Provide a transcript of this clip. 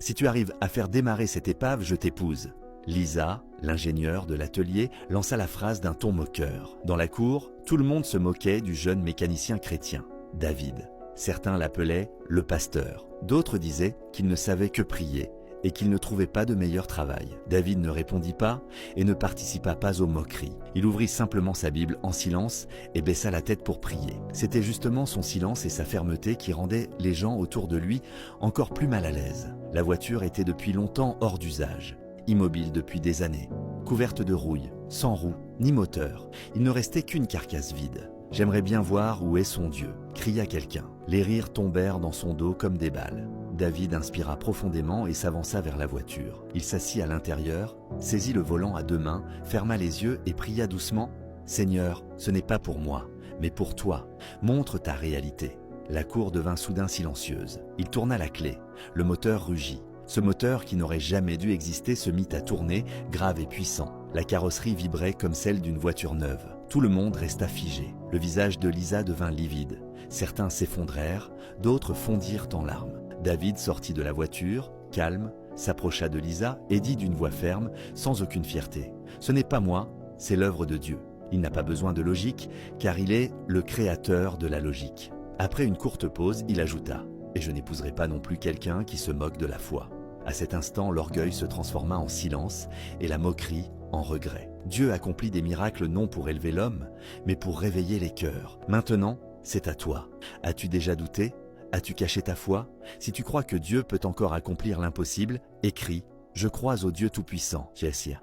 Si tu arrives à faire démarrer cette épave, je t'épouse. » Lisa, l'ingénieur de l'atelier, lança la phrase d'un ton moqueur. Dans la cour, tout le monde se moquait du jeune mécanicien chrétien, David. Certains l'appelaient le pasteur. D'autres disaient qu'il ne savait que prier et qu'il ne trouvait pas de meilleur travail. David ne répondit pas et ne participa pas aux moqueries. Il ouvrit simplement sa Bible en silence et baissa la tête pour prier. C'était justement son silence et sa fermeté qui rendaient les gens autour de lui encore plus mal à l'aise. La voiture était depuis longtemps hors d'usage, immobile depuis des années, couverte de rouille, sans roue ni moteur. Il ne restait qu'une carcasse vide. « J'aimerais bien voir où est son Dieu » cria quelqu'un. Les rires tombèrent dans son dos comme des balles. David inspira profondément et s'avança vers la voiture. Il s'assit à l'intérieur, saisit le volant à deux mains, ferma les yeux et pria doucement « Seigneur, ce n'est pas pour moi, mais pour toi. Montre ta réalité. » La cour devint soudain silencieuse. Il tourna la clé. Le moteur rugit. Ce moteur qui n'aurait jamais dû exister se mit à tourner, grave et puissant. La carrosserie vibrait comme celle d'une voiture neuve. Tout le monde resta figé. Le visage de Lisa devint livide. Certains s'effondrèrent, d'autres fondirent en larmes. David sortit de la voiture, calme, s'approcha de Lisa et dit d'une voix ferme, sans aucune fierté « Ce n'est pas moi, c'est l'œuvre de Dieu. Il n'a pas besoin de logique, car il est le créateur de la logique. » Après une courte pause, il ajouta « Et je n'épouserai pas non plus quelqu'un qui se moque de la foi. » À cet instant, l'orgueil se transforma en silence et la moquerie en regret. Dieu accomplit des miracles non pour élever l'homme, mais pour réveiller les cœurs. Maintenant, c'est à toi. As-tu déjà douté ? As-tu caché ta foi? Si tu crois que Dieu peut encore accomplir l'impossible, écris « Je crois au Dieu Tout-Puissant ». Jessia.